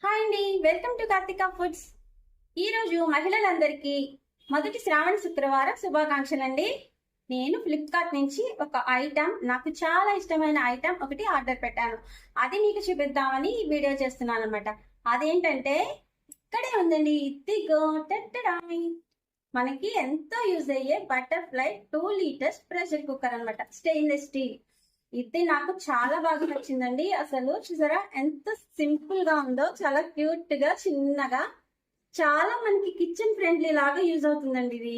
Hi అండి, welcome to Karthika foods. ఈరోజు మహిళలందరికీ మొదటి శ్రావణ శుక్రవారం శుభాకాంక్షలు అండి. నేను ఫ్లిప్కార్ట్ నుంచి ఒక ఐటమ్, నాకు చాలా ఇష్టమైన ఐటమ్ ఒకటి ఆర్డర్ పెట్టాను. అది మీకు చూపిద్దామని ఈ వీడియో చేస్తున్నాను అనమాట. అదేంటంటే ఇక్కడే ఉందండి, ఇదిగో టట్టడాయ్. మనకి ఎంతో యూజ్ అయ్యే బటర్ఫ్లై 2 లీటర్స్ ప్రెషర్ కుక్కర్ అనమాట, స్టెయిన్లెస్ స్టీల్. ఇది నాకు చాలా బాగా నచ్చిందండి. అసలు చూసారా ఎంత సింపుల్ గా ఉందో, చాలా క్యూట్ గా చిన్నగా, చాలా మనకి కిచెన్ ఫ్రెండ్లీ లాగా యూజ్ అవుతుందండి. ఇది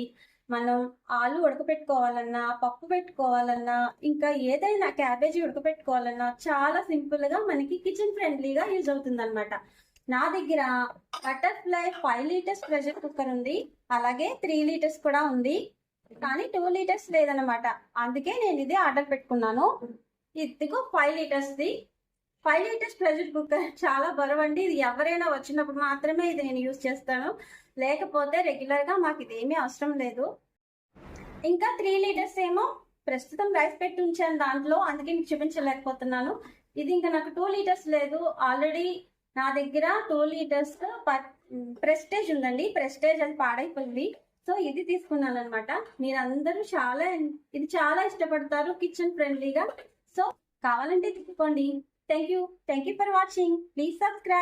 మనం ఆలు ఉడకపెట్టుకోవాలన్నా, పప్పు పెట్టుకోవాలన్నా, ఇంకా ఏదైనా క్యాబేజీ ఉడకపెట్టుకోవాలన్నా చాలా సింపుల్ గా మనకి కిచెన్ ఫ్రెండ్లీగా యూజ్ అవుతుంది అనమాట. నా దగ్గర బటర్ఫ్లై 5 లీటర్స్ ప్రెషర్ కుక్కర్ ఉంది, అలాగే 3 లీటర్స్ కూడా ఉంది, కానీ 2 లీటర్స్ లేదనమాట. అందుకే నేను ఇది ఆర్డర్ పెట్టుకున్నాను. ఇదిగో 5 litres the 5 litres pressure cooker చాలా బరువండి. ఇది ఎవరైనా వచ్చినప్పుడు మాత్రమే ఇది నేను యూజ్ చేస్తాను, లేకపోతే రెగ్యులర్ గా మాకు ఇదేమీ అవసరం లేదు. ఇంకా 3 లీటర్స్ ఏమో ప్రస్తుతం రైస్ పెట్టి ఉంచాను దాంట్లో, అందుకే మీకు చూపించలేకపోతున్నాను. ఇది ఇంకా నాకు 2 లీటర్స్ లేదు. ఆల్రెడీ నా దగ్గర 2 లీటర్స్ ప్రెస్టేజ్ ఉందండి. ప్రెస్టేజ్ అది పాడైపోయింది, సో ఇది తీసుకున్నాను అనమాట. మీరందరూ ఇది చాలా ఇష్టపడతారు, కిచెన్ ఫ్రెండ్లీగా. సో కావాలంటే తీసుకోండి. Thank you for watching. Please subscribe.